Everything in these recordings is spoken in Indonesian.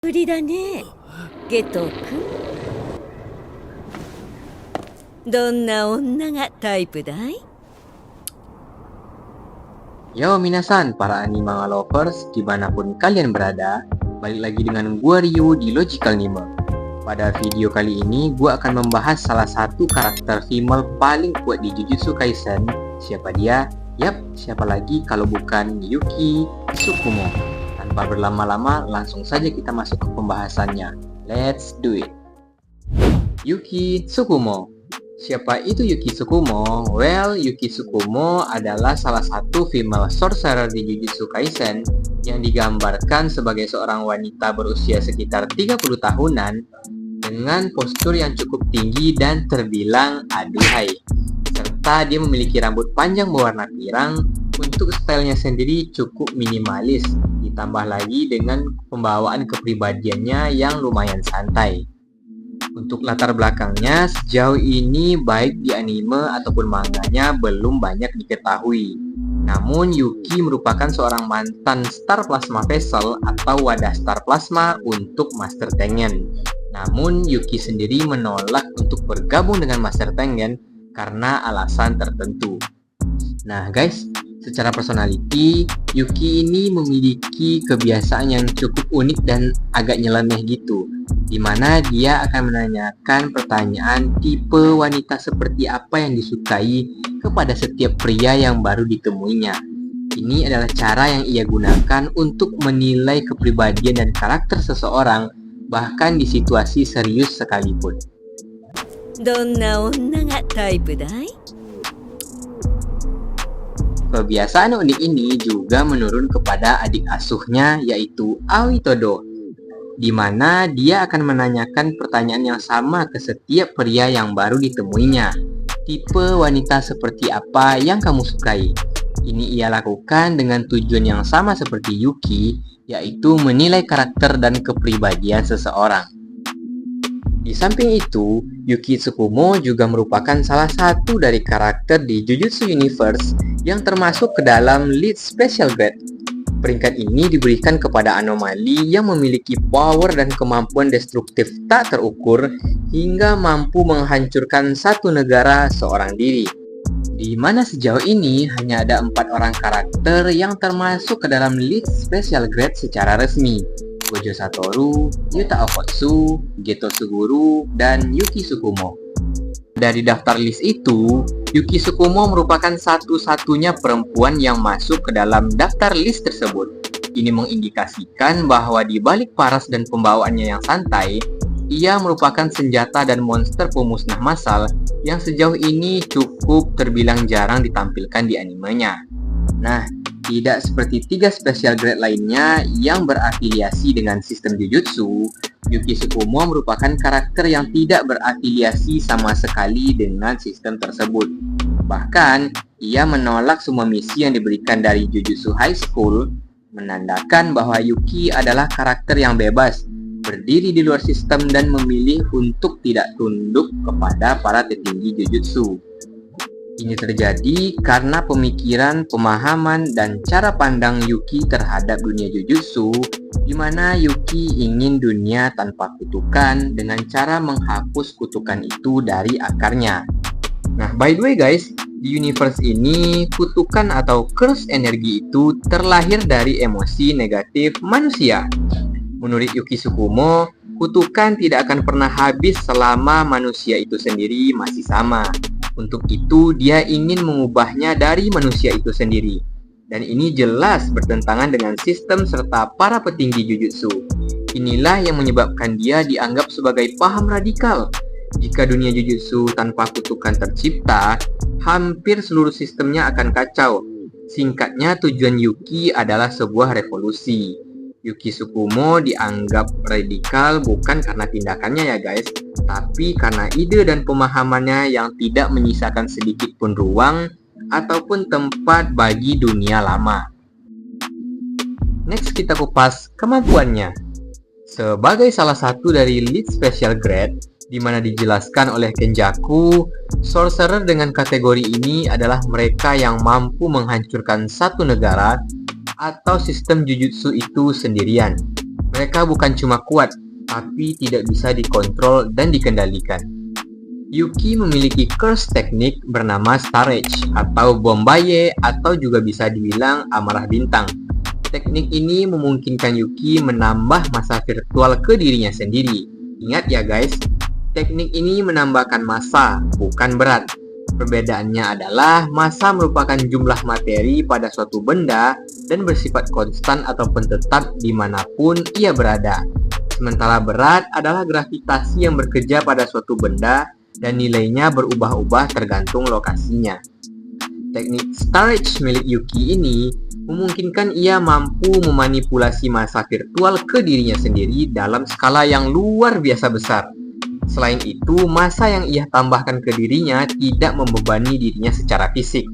無理だね、ゲト君。どんな女がタイプだい？ Yo minasan, para anime lovers dimanapun kalian berada, balik lagi dengan gua Ryu di Logical Anime. Pada video kali ini, gua akan membahas salah satu karakter female paling kuat di Jujutsu Kaisen. Siapa dia? Yap, siapa lagi kalau bukan Yuki Tsukumo. Tanpa berlama-lama, langsung saja kita masuk ke pembahasannya. Let's do it. Yuki Tsukumo. Siapa itu Yuki Tsukumo? Well, Yuki Tsukumo adalah salah satu female sorcerer di Jujutsu Kaisen yang digambarkan sebagai seorang wanita berusia sekitar 30 tahunan dengan postur yang cukup tinggi dan terbilang aduhai. Serta dia memiliki rambut panjang berwarna pirang. Untuk stylenya sendiri cukup minimalis, ditambah lagi dengan pembawaan kepribadiannya yang lumayan santai. Untuk latar belakangnya, sejauh ini baik di anime ataupun manganya belum banyak diketahui. Namun Yuki merupakan seorang mantan Star Plasma Vessel atau wadah Star Plasma untuk Master Tengen. Namun Yuki sendiri menolak untuk bergabung dengan Master Tengen karena alasan tertentu. Nah guys, secara personality, Yuki ini memiliki kebiasaan yang cukup unik dan agak nyeleneh gitu, dimana dia akan menanyakan pertanyaan tipe wanita seperti apa yang disukai kepada setiap pria yang baru ditemuinya. Ini adalah cara yang ia gunakan untuk menilai kepribadian dan karakter seseorang, bahkan di situasi serius sekalipun. どんな女がタイプだい? Kebiasaan unik ini juga menurun kepada adik asuhnya, yaitu Aoi Todo, di mana dia akan menanyakan pertanyaan yang sama ke setiap pria yang baru ditemuinya. Tipe wanita seperti apa yang kamu sukai? Ini ia lakukan dengan tujuan yang sama seperti Yuki, yaitu menilai karakter dan kepribadian seseorang. Di samping itu, Yuki Tsukumo juga merupakan salah satu dari karakter di Jujutsu Universe yang termasuk ke dalam Lead Special Grade. Peringkat ini diberikan kepada anomali yang memiliki power dan kemampuan destruktif tak terukur hingga mampu menghancurkan satu negara seorang diri. Di mana sejauh ini hanya ada 4 orang karakter yang termasuk ke dalam Lead Special Grade secara resmi. Gojo Satoru, Yuta Okkotsu, Geto Suguru, dan Yuki Tsukumo. Dari daftar list itu, Yuki Tsukumo merupakan satu-satunya perempuan yang masuk ke dalam daftar list tersebut. Ini mengindikasikan bahwa di balik paras dan pembawaannya yang santai, ia merupakan senjata dan monster pemusnah massal yang sejauh ini cukup terbilang jarang ditampilkan di animenya. Nah, tidak seperti 3 special grade lainnya yang berafiliasi dengan sistem Jujutsu, Yuki Tsukumo merupakan karakter yang tidak berafiliasi sama sekali dengan sistem tersebut. Bahkan, ia menolak semua misi yang diberikan dari Jujutsu High School, menandakan bahwa Yuki adalah karakter yang bebas, berdiri di luar sistem dan memilih untuk tidak tunduk kepada para petinggi Jujutsu. Ini terjadi karena pemikiran, pemahaman, dan cara pandang Yuki terhadap dunia Jujutsu, di mana Yuki ingin dunia tanpa kutukan dengan cara menghapus kutukan itu dari akarnya. Nah, by the way guys, di universe ini, kutukan atau curse energi itu terlahir dari emosi negatif manusia. Menurut Yuki Tsukumo, kutukan tidak akan pernah habis selama manusia itu sendiri masih sama. Untuk itu, dia ingin mengubahnya dari manusia itu sendiri. Dan ini jelas bertentangan dengan sistem serta para petinggi Jujutsu. Inilah yang menyebabkan dia dianggap sebagai paham radikal. Jika dunia Jujutsu tanpa kutukan tercipta, hampir seluruh sistemnya akan kacau. Singkatnya, tujuan Yuki adalah sebuah revolusi. Yuki Tsukumo dianggap radikal bukan karena tindakannya ya guys, tapi karena ide dan pemahamannya yang tidak menyisakan sedikit pun ruang ataupun tempat bagi dunia lama. Next kita kupas kemampuannya. Sebagai salah satu dari Lead Special Grade, di mana dijelaskan oleh Kenjaku, sorcerer dengan kategori ini adalah mereka yang mampu menghancurkan satu negara atau sistem Jujutsu itu sendirian. Mereka bukan cuma kuat, tapi tidak bisa dikontrol dan dikendalikan. Yuki memiliki curse teknik bernama Star Edge atau Bombaye atau juga bisa dibilang amarah bintang. Teknik ini memungkinkan Yuki menambah masa virtual ke dirinya sendiri. Ingat ya guys, teknik ini menambahkan massa, bukan berat. Perbedaannya adalah massa merupakan jumlah materi pada suatu benda dan bersifat konstan ataupun tetap dimanapun ia berada. Sementara berat adalah gravitasi yang bekerja pada suatu benda dan nilainya berubah-ubah tergantung lokasinya. Teknik Star Edge milik Yuki ini memungkinkan ia mampu memanipulasi massa virtual ke dirinya sendiri dalam skala yang luar biasa besar. Selain itu, massa yang ia tambahkan ke dirinya tidak membebani dirinya secara fisik.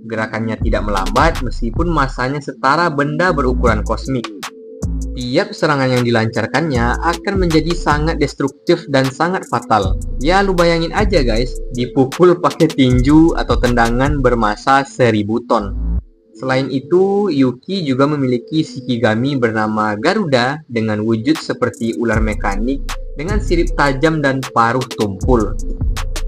Gerakannya tidak melambat meskipun massanya setara benda berukuran kosmik. Tiap serangan yang dilancarkannya akan menjadi sangat destruktif dan sangat fatal. Ya, lu bayangin aja guys, dipukul pakai tinju atau tendangan bermassa 1000 ton. Selain itu, Yuki juga memiliki shikigami bernama Garuda dengan wujud seperti ular mekanik dengan sirip tajam dan paruh tumpul.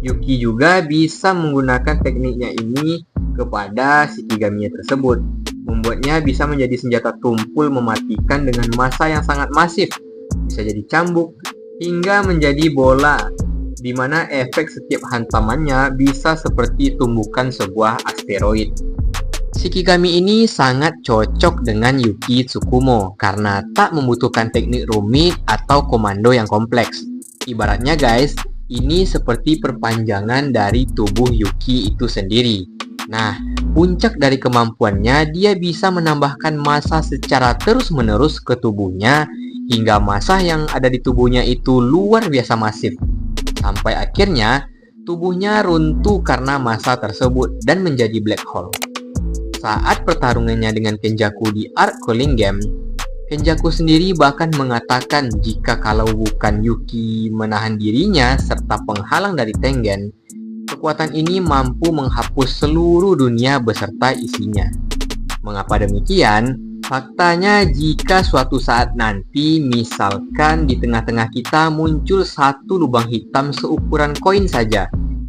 Yuki juga bisa menggunakan tekniknya ini kepada shikigami tersebut, membuatnya bisa menjadi senjata tumpul mematikan dengan massa yang sangat masif, bisa jadi cambuk, hingga menjadi bola, di mana efek setiap hantamannya bisa seperti tumbukan sebuah asteroid. Shikigami ini sangat cocok dengan Yuki Tsukumo karena tak membutuhkan teknik rumit atau komando yang kompleks. Ibaratnya guys, ini seperti perpanjangan dari tubuh Yuki itu sendiri. Nah, puncak dari kemampuannya, dia bisa menambahkan massa secara terus-menerus ke tubuhnya hingga massa yang ada di tubuhnya itu luar biasa masif. Sampai akhirnya, tubuhnya runtuh karena massa tersebut dan menjadi black hole. Saat pertarungannya dengan Kenjaku di Arc Calling Game, Kenjaku sendiri bahkan mengatakan jika kalau bukan Yuki menahan dirinya serta penghalang dari Tengen, kekuatan ini mampu menghapus seluruh dunia beserta isinya. Mengapa demikian? Faktanya jika suatu saat nanti misalkan di tengah-tengah kita muncul satu lubang hitam seukuran koin saja,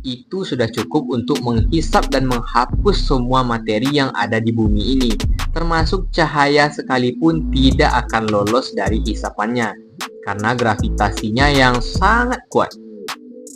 itu sudah cukup untuk menghisap dan menghapus semua materi yang ada di bumi ini, termasuk cahaya sekalipun tidak akan lolos dari hisapannya, karena gravitasinya yang sangat kuat.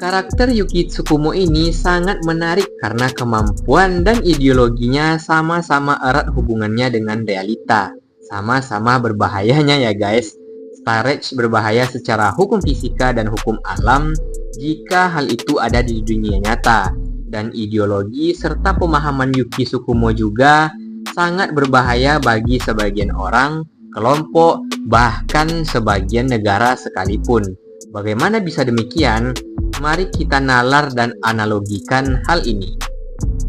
Karakter Yuki Tsukumo ini sangat menarik karena kemampuan dan ideologinya sama-sama erat hubungannya dengan realita. Sama-sama berbahayanya ya guys. Star Edge berbahaya secara hukum fisika dan hukum alam jika hal itu ada di dunia nyata. Dan ideologi serta pemahaman Yuki Tsukumo juga sangat berbahaya bagi sebagian orang, kelompok, bahkan sebagian negara sekalipun. Bagaimana bisa demikian? Mari kita nalar dan analogikan hal ini.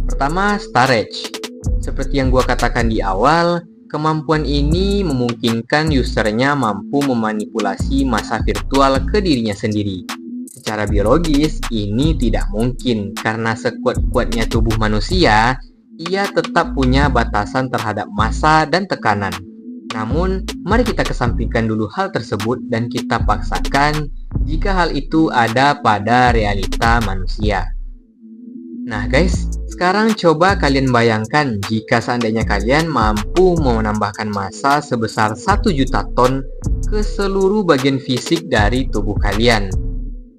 Pertama, Star Edge. Seperti yang gua katakan di awal, kemampuan ini memungkinkan usernya mampu memanipulasi massa virtual ke dirinya sendiri. Secara biologis, ini tidak mungkin karena sekuat-kuatnya tubuh manusia, ia tetap punya batasan terhadap massa dan tekanan. Namun, mari kita kesampingkan dulu hal tersebut dan kita paksakan jika hal itu ada pada realita manusia. Nah guys, sekarang coba kalian bayangkan jika seandainya kalian mampu menambahkan massa sebesar 1 juta ton ke seluruh bagian fisik dari tubuh kalian.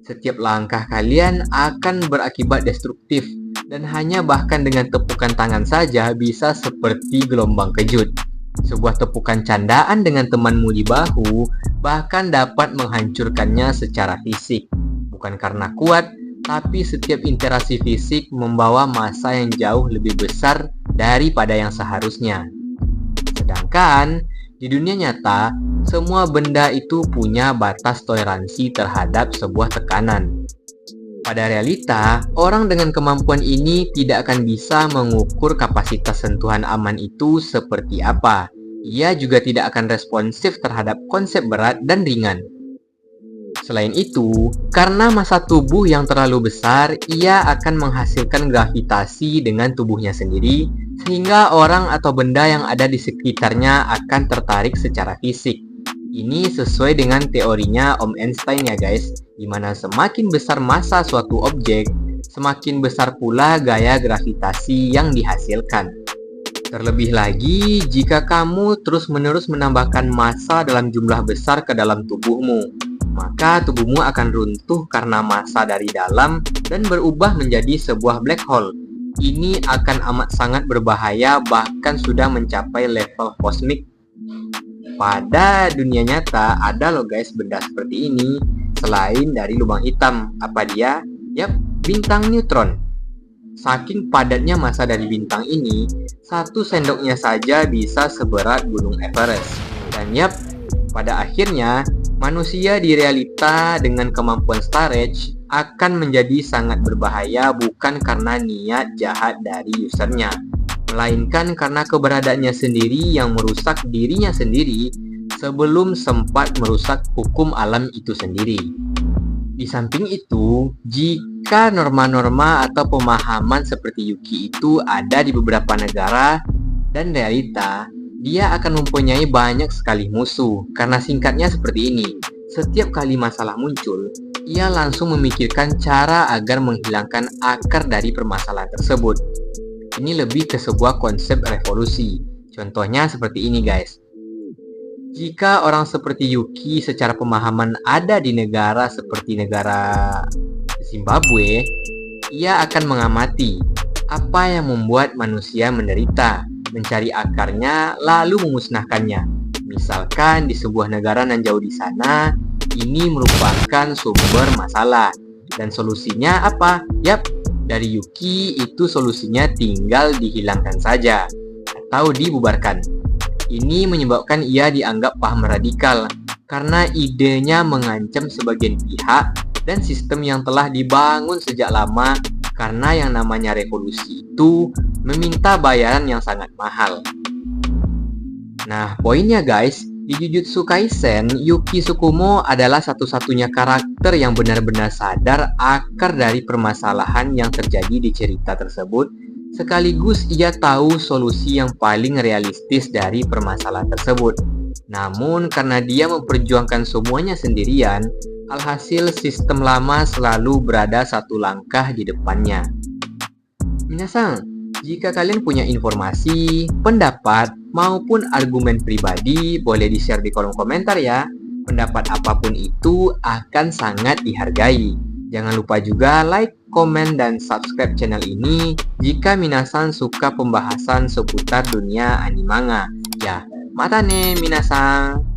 Setiap langkah kalian akan berakibat destruktif dan hanya bahkan dengan tepukan tangan saja bisa seperti gelombang kejut. Sebuah tepukan candaan dengan temanmu di bahu bahkan dapat menghancurkannya secara fisik. Bukan karena kuat, tapi setiap interaksi fisik membawa massa yang jauh lebih besar daripada yang seharusnya. Sedangkan di dunia nyata, semua benda itu punya batas toleransi terhadap sebuah tekanan. Pada realita, orang dengan kemampuan ini tidak akan bisa mengukur kapasitas sentuhan aman itu seperti apa. Ia juga tidak akan responsif terhadap konsep berat dan ringan. Selain itu, karena massa tubuh yang terlalu besar, ia akan menghasilkan gravitasi dengan tubuhnya sendiri, sehingga orang atau benda yang ada di sekitarnya akan tertarik secara fisik. Ini sesuai dengan teorinya Om Einstein ya guys, dimana semakin besar massa suatu objek, semakin besar pula gaya gravitasi yang dihasilkan. Terlebih lagi, jika kamu terus-menerus menambahkan massa dalam jumlah besar ke dalam tubuhmu, maka tubuhmu akan runtuh karena massa dari dalam dan berubah menjadi sebuah black hole. Ini akan amat sangat berbahaya, bahkan sudah mencapai level kosmik. Pada dunia nyata ada loh guys benda seperti ini selain dari lubang hitam. Apa dia? Yap, bintang neutron. Saking padatnya massa dari bintang ini, satu sendoknya saja bisa seberat gunung Everest. Dan yap, pada akhirnya manusia di realita dengan kemampuan storage akan menjadi sangat berbahaya, bukan karena niat jahat dari usernya, melainkan karena keberadaannya sendiri yang merusak dirinya sendiri sebelum sempat merusak hukum alam itu sendiri. Di samping itu, jika norma-norma atau pemahaman seperti Yuki itu ada di beberapa negara dan realita, dia akan mempunyai banyak sekali musuh. Karena singkatnya seperti ini, setiap kali masalah muncul, ia langsung memikirkan cara agar menghilangkan akar dari permasalahan tersebut. Ini lebih ke sebuah konsep revolusi. Contohnya seperti ini guys. Jika orang seperti Yuki secara pemahaman ada di negara seperti negara Zimbabwe, ia akan mengamati apa yang membuat manusia menderita, mencari akarnya lalu memusnahkannya. Misalkan di sebuah negara nan jauh di sana, ini merupakan sumber masalah. Dan solusinya apa? Yap, dari Yuki itu solusinya tinggal dihilangkan saja atau dibubarkan. Ini menyebabkan ia dianggap paham radikal karena idenya mengancam sebagian pihak dan sistem yang telah dibangun sejak lama, karena yang namanya revolusi itu meminta bayaran yang sangat mahal. Nah, poinnya guys, di Jujutsu Kaisen, Yuki Tsukumo adalah satu-satunya karakter yang benar-benar sadar akar dari permasalahan yang terjadi di cerita tersebut, sekaligus ia tahu solusi yang paling realistis dari permasalahan tersebut. Namun karena dia memperjuangkan semuanya sendirian, alhasil sistem lama selalu berada satu langkah di depannya. Minasang, jika kalian punya informasi, pendapat, maupun argumen pribadi, boleh di-share di kolom komentar ya. Pendapat apapun itu akan sangat dihargai. Jangan lupa juga like, komen, dan subscribe channel ini jika minasan suka pembahasan seputar dunia animanga. Ya, mata ne minasan!